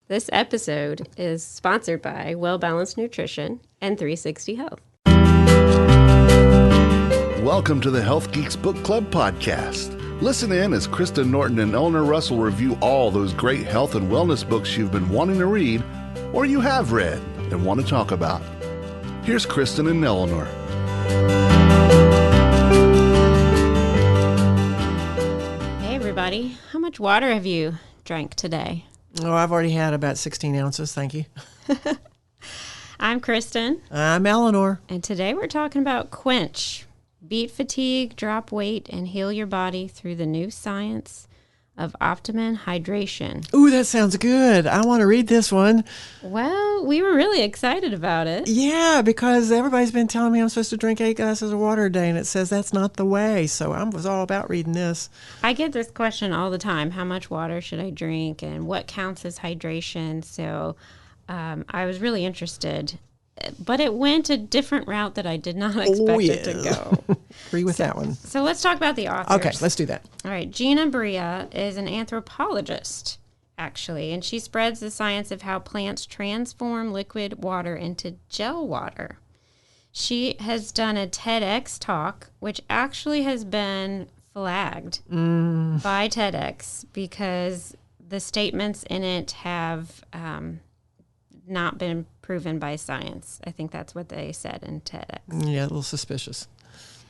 This episode is sponsored by Well Balanced Nutrition and 360 Health. Welcome to the Health Geeks Book Club podcast. Listen in as Kristen Norton and Eleanor Russell review all those great health and wellness books you've been wanting to read or you have read and want to talk about. Here's Kristen and Eleanor. Hey everybody, how much water have you drank today? Oh, I've already had about 16 ounces, thank you. I'm Kristen. I'm Eleanor. And today we're talking about Quench. Beat fatigue, drop weight, and heal your body through the new science of optimum hydration. Ooh, that sounds good. I want to read this one. Well, we were really excited about it. Yeah, because everybody's been telling me I'm supposed to drink 8 glasses of water a day, and it says that's not the way. So I was all about reading this. I get this question all the time. How much water should I drink, and what counts as hydration? So I was really interested. But it went a different route that I did not expect it to go. Agree with that one. So let's talk about the authors. Okay, let's do that. All right. Gina Bria is an anthropologist, actually, and she spreads the science of how plants transform liquid water into gel water. She has done a TEDx talk, which actually has been flagged by TEDx because the statements in it have not been proven by science. I think that's what they said in TEDx. Yeah, a little suspicious.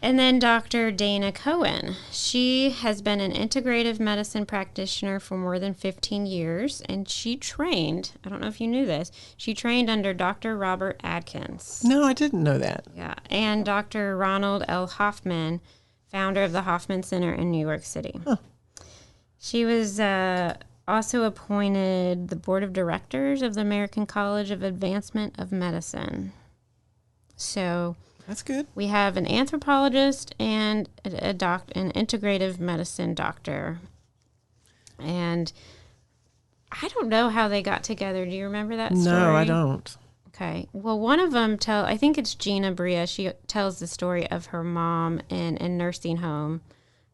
And then Dr. Dana Cohen. She has been an integrative medicine practitioner for more than 15 years, and she trained, I don't know if you knew this, she trained under Dr. Robert Adkins. No, I didn't know that. Yeah, and Dr. Ronald L. Hoffman, founder of the Hoffman Center in New York City. Huh. She was also appointed the board of directors of the American College of Advancement of Medicine. So that's good. we have an anthropologist and an integrative medicine doctor. And I don't know how they got together. Do you remember that story? No, I don't. Okay. Well, one of them I think it's Gina Bria. She tells the story of her mom in a nursing home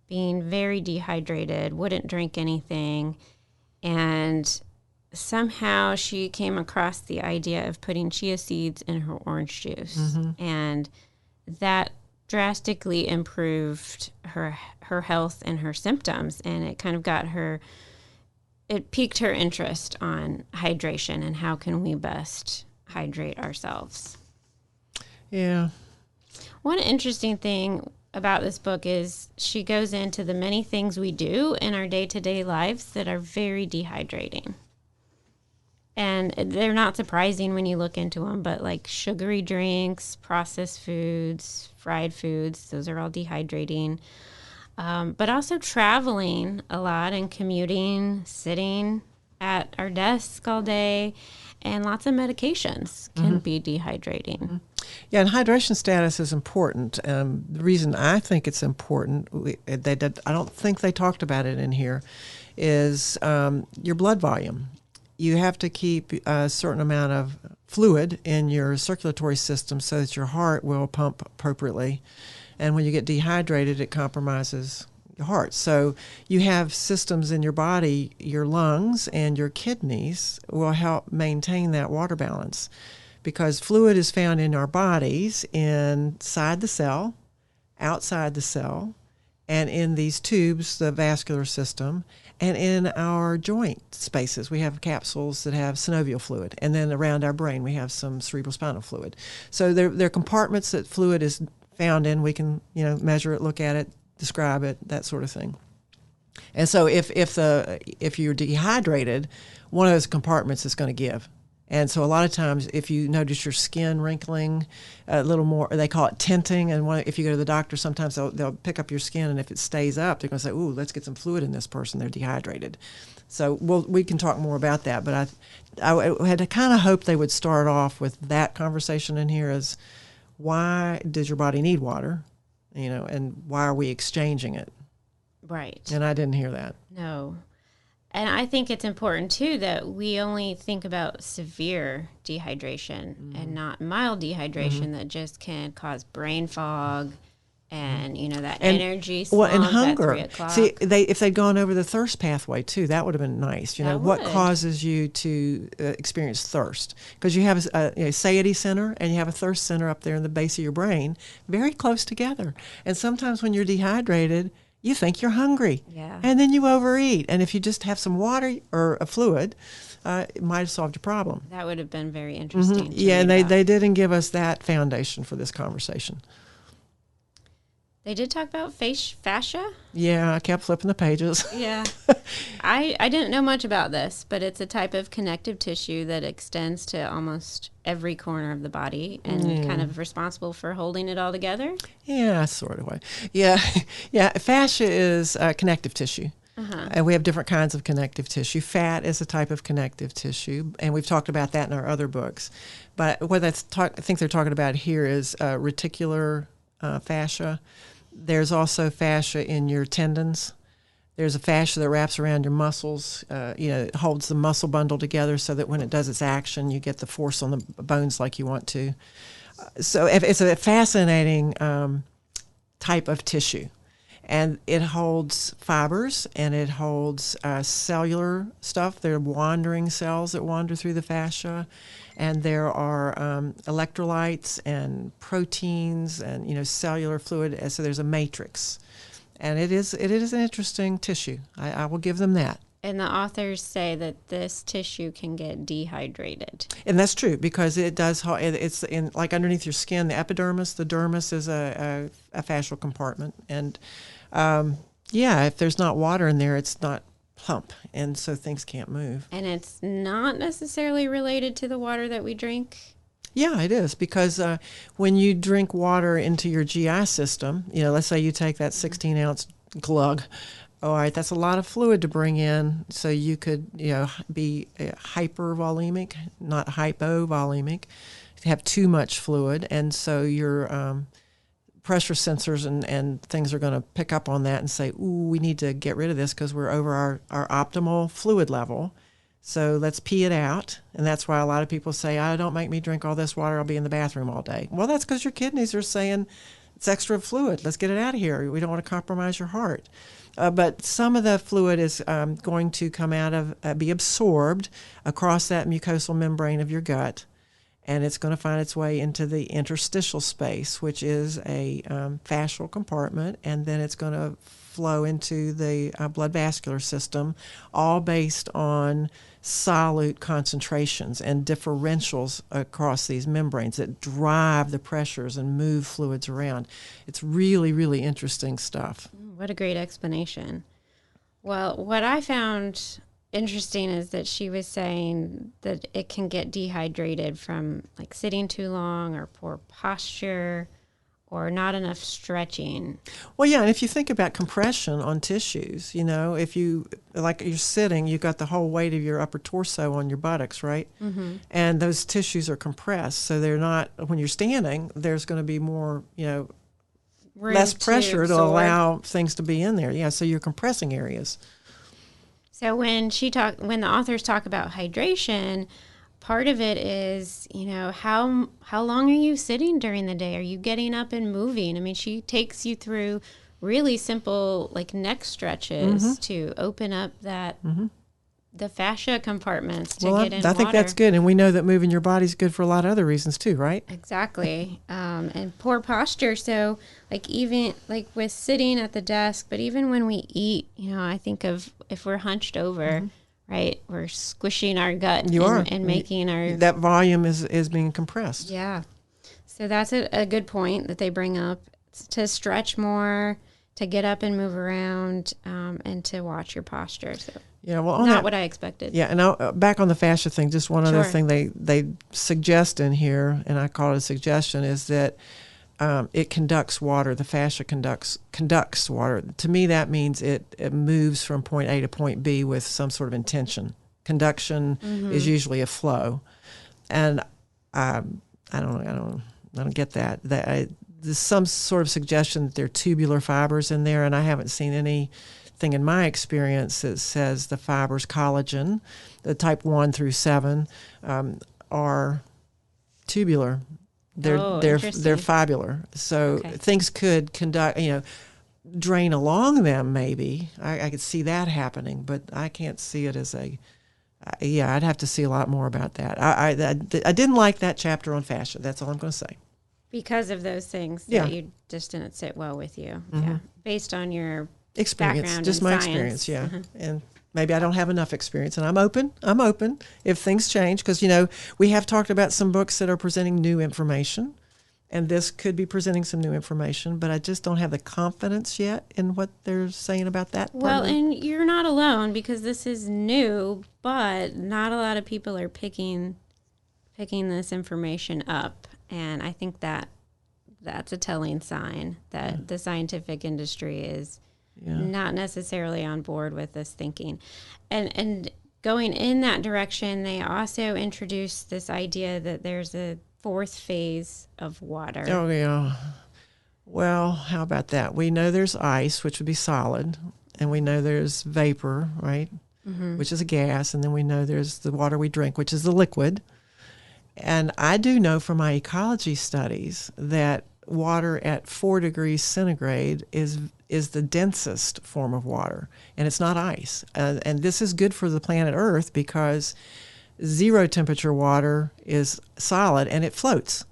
being very dehydrated, wouldn't drink anything. And somehow she came across the idea of putting chia seeds in her orange juice. Mm-hmm. And that drastically improved her health and her symptoms. And it kind of it piqued her interest on hydration and how can we best hydrate ourselves. Yeah. One interesting thing about this book is she goes into the many things we do in our day-to-day lives that are very dehydrating. And they're not surprising when you look into them, but like sugary drinks, processed foods, fried foods, those are all dehydrating. But also traveling a lot and commuting, sitting at our desk all day, and lots of medications can be dehydrating. Mm-hmm. Yeah, and hydration status is important. The reason I think it's important, I don't think they talked about it in here, is your blood volume. You have to keep a certain amount of fluid in your circulatory system so that your heart will pump appropriately. And when you get dehydrated, it compromises your heart. So you have systems in your body, your lungs and your kidneys will help maintain that water balance. Because fluid is found in our bodies, inside the cell, outside the cell, and in these tubes, the vascular system, and in our joint spaces. We have capsules that have synovial fluid, and then around our brain we have some cerebrospinal fluid. So there are compartments that fluid is found in. We can measure it, look at it, describe it, that sort of thing. And so if you're dehydrated, one of those compartments is going to give. And so a lot of times if you notice your skin wrinkling a little more, they call it tinting, and if you go to the doctor, sometimes they'll pick up your skin, and if it stays up, they're going to say, ooh, let's get some fluid in this person, they're dehydrated. So we can talk more about that, but I had to kind of hope they would start off with that conversation in here as why does your body need water, and why are we exchanging it? Right. And I didn't hear that. No. And I think it's important, too, that we only think about severe dehydration and not mild dehydration that just can cause brain fog, and that And, energy well, and slump hunger. at 3 o'clock. See, if they'd gone over the thirst pathway too, that would have been nice. That What would. causes you to experience thirst? Because you have a satiety center and you have a thirst center up there in the base of your brain, very close together. And sometimes when you're dehydrated, you think you're hungry, Yeah. and then you overeat. And if you just have some water or a fluid, it might have solved your problem. That would have been very interesting. to Yeah, and read about. they didn't give us that foundation for this conversation. They did talk about fascia. Yeah, I kept flipping the pages. Yeah. I didn't know much about this, but it's a type of connective tissue that extends to almost every corner of the body and kind of responsible for holding it all together. Yeah, sort of way. Yeah, yeah. Fascia is connective tissue. And we have different kinds of connective tissue. Fat is a type of connective tissue, and we've talked about that in our other books. But what I think they're talking about here is reticular fascia. There's also fascia in your tendons. There's a fascia that wraps around your muscles. It holds the muscle bundle together so that when it does its action, you get the force on the bones like you want to. So it's a fascinating type of tissue. And it holds fibers, and it holds cellular stuff. There are wandering cells that wander through the fascia. And there are electrolytes and proteins and cellular fluid. So there's a matrix, and it is an interesting tissue. I will give them that. And the authors say that this tissue can get dehydrated. And that's true because it does. It's in like underneath your skin, the epidermis. The dermis is a fascial compartment, and if there's not water in there, it's not plump, and so things can't move. And it's not necessarily related to the water that we drink. Yeah, it is, because when you drink water into your GI system, let's say you take that 16-ounce glug, all right, that's a lot of fluid to bring in, so you could be hypervolemic, not hypovolemic, have too much fluid, and so your pressure sensors and things are going to pick up on that and say, ooh, we need to get rid of this because we're over our optimal fluid level. So let's pee it out. And that's why a lot of people say, don't make me drink all this water. I'll be in the bathroom all day. Well, that's because your kidneys are saying it's extra fluid. Let's get it out of here. We don't want to compromise your heart. But some of the fluid is going to come out of, be absorbed across that mucosal membrane of your gut. And it's going to find its way into the interstitial space, which is a fascial compartment, and then it's going to flow into the blood vascular system, all based on solute concentrations and differentials across these membranes that drive the pressures and move fluids around. It's really, really interesting stuff. What a great explanation. Well, what I found interesting is that she was saying that it can get dehydrated from like sitting too long or poor posture or not enough stretching. Well, yeah, and if you think about compression on tissues, if you're sitting, you've got the whole weight of your upper torso on your buttocks, right? Mm-hmm. And those tissues are compressed, so they're not, when you're standing, there's going to be more, less pressure to allow things to be in there. Yeah, so you're compressing areas. So when the authors talk about hydration, part of it is, how long are you sitting during the day? Are you getting up and moving? I mean, she takes you through really simple like neck stretches to open up that the fascia compartments to get in water. I think that's good, and we know that moving your body is good for a lot of other reasons too, right? Exactly. And poor posture. So like even like with sitting at the desk, but even when we eat, I think of if we're hunched over, right, we're squishing our gut and making that volume is being compressed. Yeah. So that's a good point that they bring up, to stretch more, to get up and move around, and to watch your posture. So yeah, well, not what I expected. Yeah, and back on the fascia thing, just one other thing they suggest in here, and I call it a suggestion, is that it conducts water. The fascia conducts water. To me, that means it moves from point A to point B with some sort of intention. Conduction is usually a flow, and I don't get that. There's some sort of suggestion that there are tubular fibers in there, and I haven't seen anything in my experience that says the fibers, collagen, the type 1 through 7, are tubular. They're interesting. fibular, so things could drain along them. Maybe I could see that happening, but I can't see it as a. I'd have to see a lot more about that. I didn't like that chapter on fascia. That's all I'm going to say. Because of those things that you just didn't sit well with you. Yeah, based on your experience, just my experience. Yeah, and maybe I don't have enough experience, and I'm open if things change, because we have talked about some books that are presenting new information, and this could be presenting some new information, but I just don't have the confidence yet in what they're saying about that. Well, and you're not alone, because this is new, but not a lot of people are picking this information up, and I think that's a telling sign that the scientific industry is not necessarily on board with this thinking. And going in that direction, they also introduced this idea that there's a fourth phase of water. Oh, yeah. Well, how about that? We know there's ice, which would be solid, and we know there's vapor, right, which is a gas, and then we know there's the water we drink, which is the liquid. And I do know from my ecology studies that water at 4 degrees centigrade is the densest form of water, and it's not ice. And this is good for the planet Earth, because zero temperature water is solid and it floats.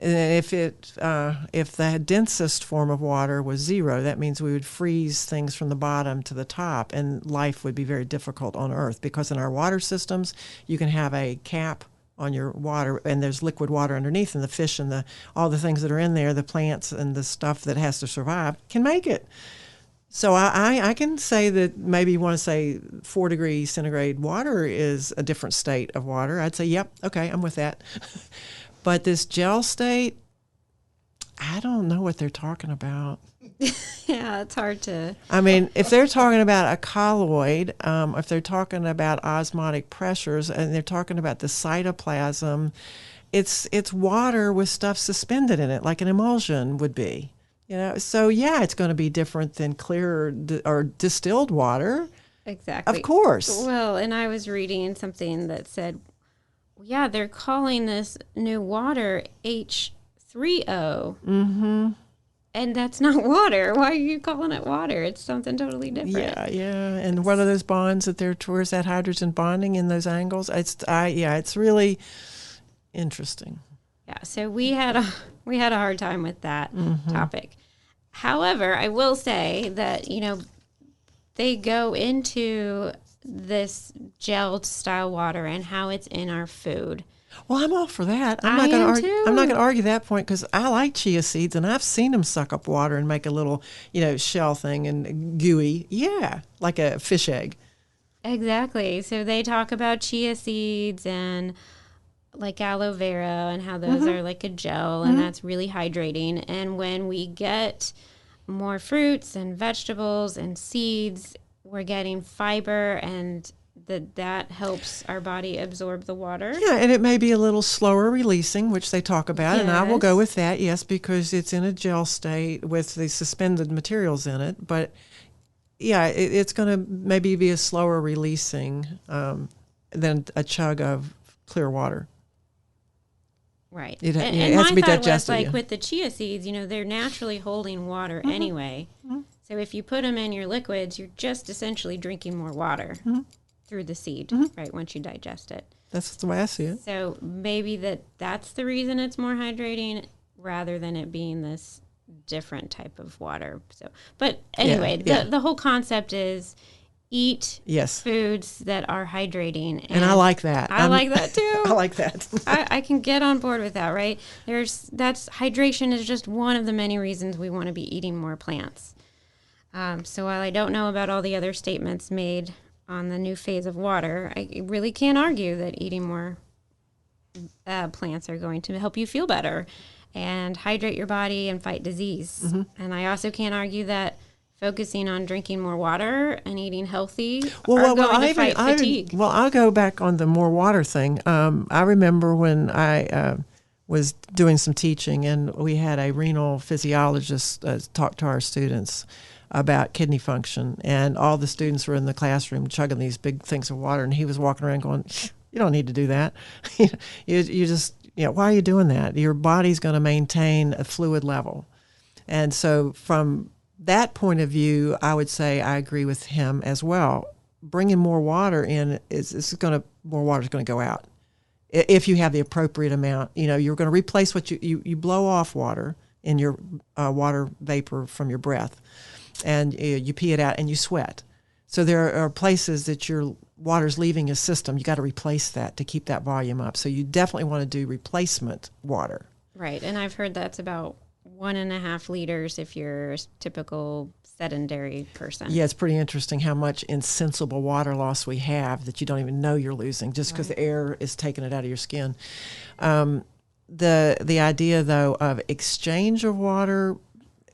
And if the densest form of water was zero, that means we would freeze things from the bottom to the top, and life would be very difficult on Earth, because in our water systems, you can have a cap on your water, and there's liquid water underneath, and the fish and all the things that are in there, the plants and the stuff that has to survive, can make it. So I can say that maybe you want to say 4 degrees centigrade water is a different state of water. I'd say, yep, okay, I'm with that. But this gel state, I don't know what they're talking about. Yeah, it's hard to... I mean, if they're talking about a colloid, if they're talking about osmotic pressures, and they're talking about the cytoplasm, it's water with stuff suspended in it, like an emulsion would be. So yeah, it's going to be different than clear or distilled water. Exactly. Of course. Well, and I was reading something that said, yeah, they're calling this new water H3O. Mm-hmm. And that's not water. Why are you calling it water? It's something totally different. Yeah. And what are those bonds where's that hydrogen bonding in those angles? It's really interesting. Yeah. So we had a hard time with that topic. However, I will say that, they go into this gelled style water and how it's in our food. Well, I'm all for that. I'm not going to argue that point, because I like chia seeds, and I've seen them suck up water and make a little, shell thing and gooey. Yeah, like a fish egg. Exactly. So they talk about chia seeds and like aloe vera and how those are like a gel, and that's really hydrating. And when we get more fruits and vegetables and seeds, we're getting fiber, and that helps our body absorb the water. Yeah, and it may be a little slower releasing, which they talk about, and I will go with that, yes, because it's in a gel state with the suspended materials in it. But yeah, it's going to maybe be a slower releasing than a chug of clear water. Right. It has my to be thought digested. was, like, with the chia seeds, they're naturally holding water anyway. So if you put them in your liquids, you're just essentially drinking more water through the seed, right, once you digest it. That's the way I see it. So maybe that's the reason it's more hydrating, rather than it being this different type of water. So, but anyway, the whole concept is eat foods that are hydrating. And I like that. I like that too. I like that. I can get on board with that, right? Hydration is just one of the many reasons we want to be eating more plants. So while I don't know about all the other statements made on the new phase of water, I really can't argue that eating more plants are going to help you feel better and hydrate your body and fight disease. And I also can't argue that focusing on drinking more water and eating healthy are going to fight fatigue. Well, I'll go back on the more water thing. I remember when I was doing some teaching, and we had a renal physiologist talk to our students about kidney function, and all the students were in the classroom chugging these big things of water, and he was walking around going, "You don't need to do that. You just why are you doing that? Your body's going to maintain a fluid level. And so from that point of view, I would say I agree with him as well. Bringing more water in more water is going to go out if you have the appropriate amount. You're going to replace what you blow off water in your water vapor from your breath, and you pee it out and you sweat. So there are places that your water's leaving your system. You got to replace that to keep that volume up. So you definitely want to do replacement water. Right, and I've heard that's about 1.5 liters if you're a typical sedentary person. Yeah, it's pretty interesting how much insensible water loss we have that you don't even know you're losing just because the air is taking it out of your skin. The idea, though, of exchange of water,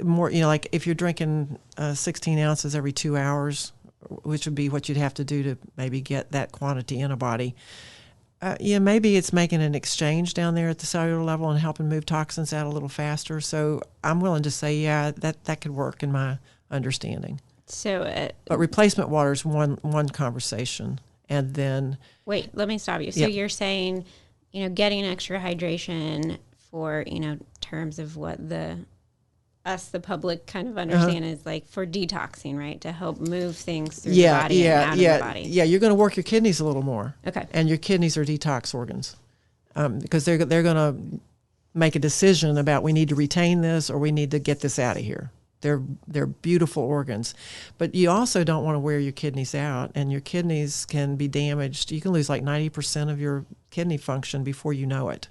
more, like if you're drinking 16 ounces every 2 hours, which would be what you'd have to do to maybe get that quantity in a body. Maybe it's making an exchange down there at the cellular level and helping move toxins out a little faster. So I'm willing to say, that could work in my understanding. So, but replacement water is one conversation, and then wait, let me stop you. So you're saying, getting extra hydration for terms of what the public kind of understand is like for detoxing, right? To help move things through the body and out of the body. Yeah, you're going to work your kidneys a little more. Okay. And your kidneys are detox organs because they're going to make a decision about we need to retain this or we need to get this out of here. They're beautiful organs. But you also don't want to wear your kidneys out, and your kidneys can be damaged. You can lose like 90% of your kidney function before you know it.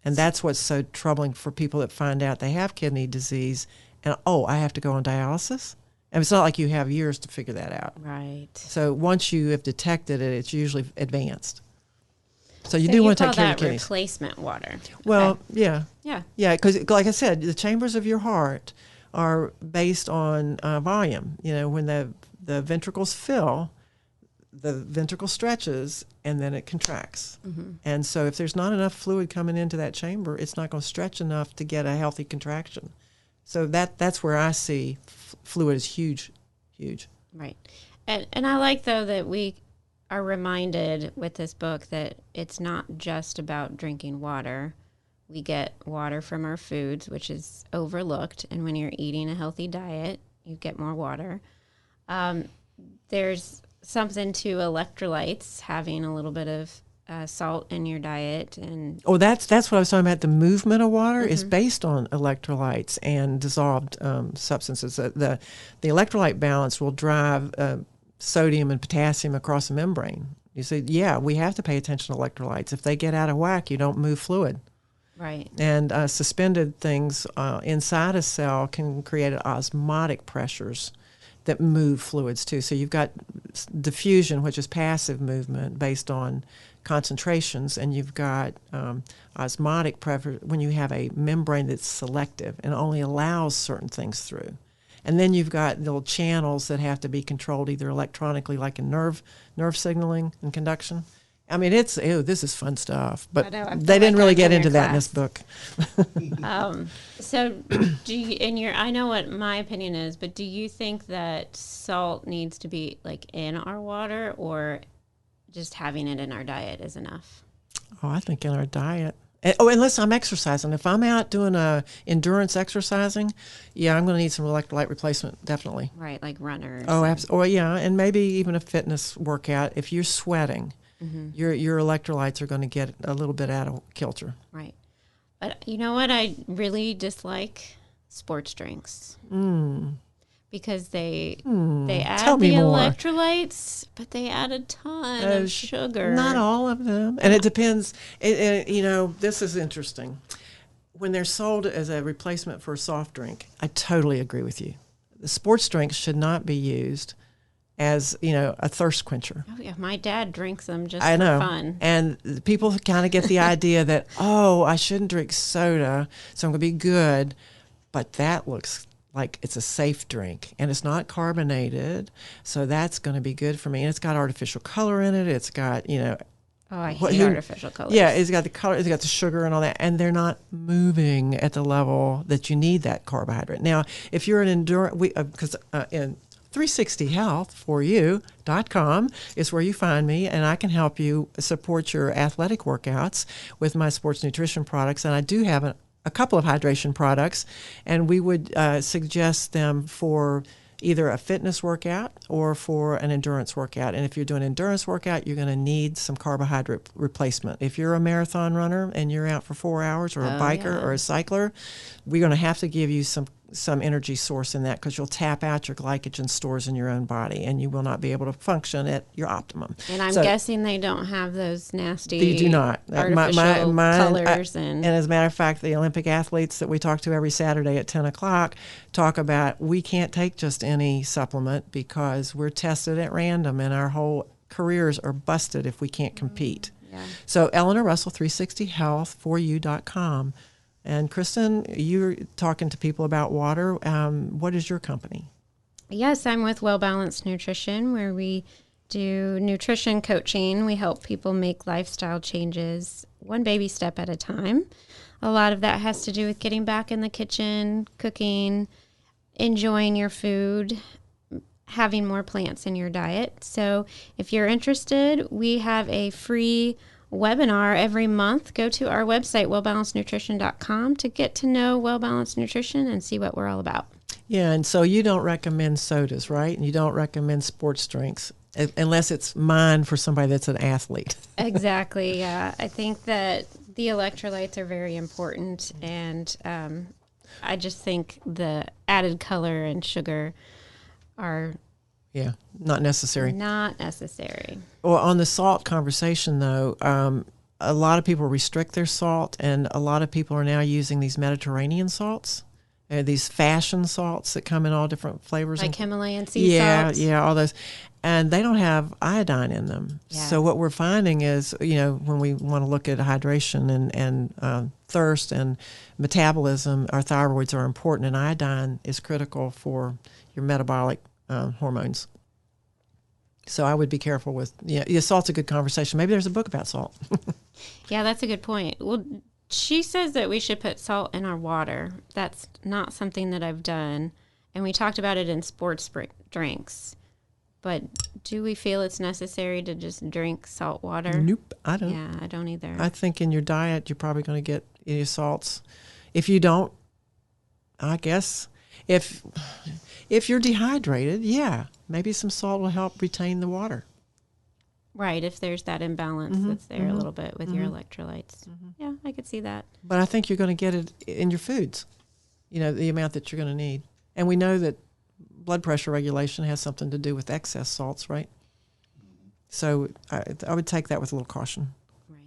And that's what's so troubling for people that find out they have kidney disease and, I have to go on dialysis? And it's not like you have years to figure that out. Right. So once you have detected it, it's usually advanced. So you do want to take care of your kidneys. Replacement water. Well, okay. Yeah. Yeah. Yeah, because like I said, the chambers of your heart are based on volume. When the ventricles fill, the ventricle stretches and then it contracts. Mm-hmm. And so if there's not enough fluid coming into that chamber, it's not going to stretch enough to get a healthy contraction. So that's where I see fluid is huge. Right. And I like, though, that we are reminded with this book that it's not just about drinking water. We get water from our foods, which is overlooked. And when you're eating a healthy diet, you get more water. There's something to electrolytes, having a little bit of salt in your diet. And that's what I was talking about. The movement of water is based on electrolytes and dissolved substances. The electrolyte balance will drive sodium and potassium across the membrane. You say, we have to pay attention to electrolytes. If they get out of whack, you don't move fluid. Right. And suspended things inside a cell can create osmotic pressures that move fluids too. So you've got diffusion, which is passive movement based on concentrations, and you've got osmotic pressure when you have a membrane that's selective and only allows certain things through. And then you've got little channels that have to be controlled either electronically, like in nerve signaling and conduction. I mean, this is fun stuff, but they didn't really get into that in this book. So do you, I know what my opinion is, but do you think that salt needs to be like in our water, or just having it in our diet is enough? Oh, I think in our diet. Unless I'm exercising. If I'm out doing endurance exercising, I'm going to need some electrolyte replacement, definitely. Right, like runners. Oh, absolutely. And maybe even a fitness workout. If you're sweating, your electrolytes are going to get a little bit out of kilter. Right. But you know what I really dislike? Sports drinks. Because they add the electrolytes, but they add a ton of sugar. Not all of them. And it depends. This is interesting. When they're sold as a replacement for a soft drink, I totally agree with you. The sports drinks should not be used as, a thirst quencher. Oh, yeah. My dad drinks them just for fun. And people kind of get the idea that, I shouldn't drink soda, so I'm going to be good. But that looks like it's a safe drink, and it's not carbonated, so that's going to be good for me. And it's got artificial color in it. It's got, I hate artificial colors. Yeah, it's got the color, it's got the sugar and all that, and they're not moving at the level that you need that carbohydrate. Now, if you're an endurance, because 360health4u.com is where you find me, and I can help you support your athletic workouts with my sports nutrition products. And I do have a couple of hydration products, and we would suggest them for either a fitness workout or for an endurance workout. And if you're doing an endurance workout, you're going to need some carbohydrate replacement. If you're a marathon runner and you're out for 4 hours, or a biker or a cycler, we're going to have to give you some energy source in that, because you'll tap out your glycogen stores in your own body and you will not be able to function at your optimum. And I'm guessing they don't have those nasty They do not. artificial colors. And as a matter of fact, the Olympic athletes that we talk to every Saturday at 10 o'clock talk about, we can't take just any supplement because we're tested at random and our whole careers are busted if we can't compete. Yeah. So Eleanor Russell, 360health4u.com. And Kristen, you're talking to people about water. What is your company? Yes, I'm with Well Balanced Nutrition, where we do nutrition coaching. We help people make lifestyle changes one baby step at a time. A lot of that has to do with getting back in the kitchen, cooking, enjoying your food, having more plants in your diet. So if you're interested, we have a free webinar every month. Go to our website, wellbalancednutrition.com, to get to know Well Balanced Nutrition and see what we're all about. Yeah, and so you don't recommend sodas, right? And you don't recommend sports drinks unless it's mine for somebody that's an athlete. Exactly, yeah. I think that the electrolytes are very important, and I just think the added color and sugar are not necessary. Not necessary. Well, on the salt conversation, though, a lot of people restrict their salt, and a lot of people are now using these Mediterranean salts, these fashion salts that come in all different flavors. Like Himalayan sea salts? Yeah, all those. And they don't have iodine in them. Yeah. So what we're finding is, when we want to look at hydration and thirst and metabolism, our thyroids are important, and iodine is critical for your metabolic hormones. So I would be careful with, salt's a good conversation. Maybe there's a book about salt. Yeah, that's a good point. Well, she says that we should put salt in our water. That's not something that I've done. And we talked about it in sports drinks. But do we feel it's necessary to just drink salt water? Nope, I don't. Yeah, I don't either. I think in your diet, you're probably going to get your salts. If you don't, I guess, if you're dehydrated, maybe some salt will help retain the water. Right, if there's that imbalance that's there a little bit with your electrolytes. Yeah, I could see that. But I think you're going to get it in your foods, the amount that you're going to need. And we know that blood pressure regulation has something to do with excess salts, right? So I would take that with a little caution. Right.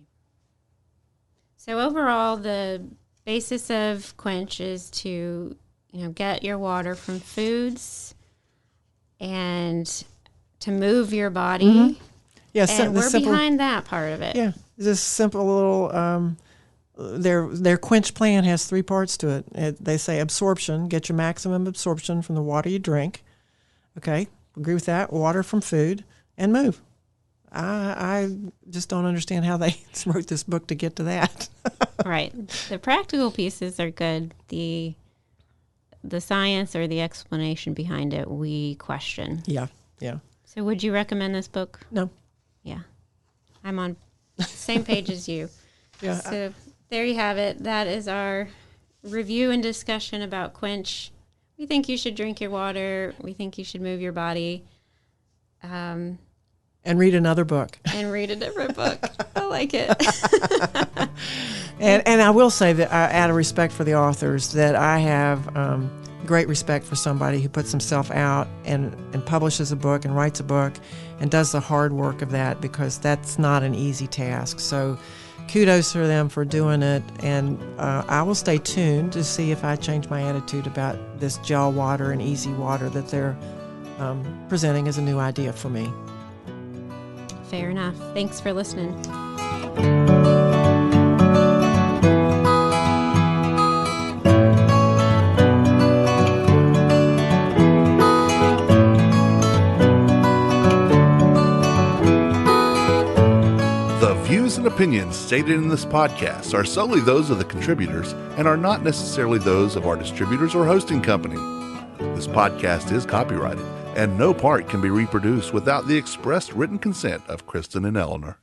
So overall, the basis of Quench is to, get your water from foods and to move your body. Mm-hmm. Yeah, and we're behind that part of it. Yeah, this simple little, their Quench plan has 3 parts to it. They say absorption, get your maximum absorption from the water you drink. Okay, agree with that. Water from food, and move. I just don't understand how they wrote this book to get to that. Right. The practical pieces are good. The science or the explanation behind it, we question. Yeah. So would you recommend this book? No. Yeah. I'm on the same page as you. Yeah. So there you have it. That is our review and discussion about Quench. We think you should drink your water. We think you should move your body. And read another book. And read a different book. I like it. And I will say that out of respect for the authors, that I have great respect for somebody who puts himself out and publishes a book and writes a book and does the hard work of that, because that's not an easy task. So kudos for them for doing it, and I will stay tuned to see if I change my attitude about this gel water and easy water that they're presenting as a new idea for me. Fair enough. Thanks for listening. Views and opinions stated in this podcast are solely those of the contributors and are not necessarily those of our distributors or hosting company. This podcast is copyrighted and no part can be reproduced without the expressed written consent of Kristen and Eleanor.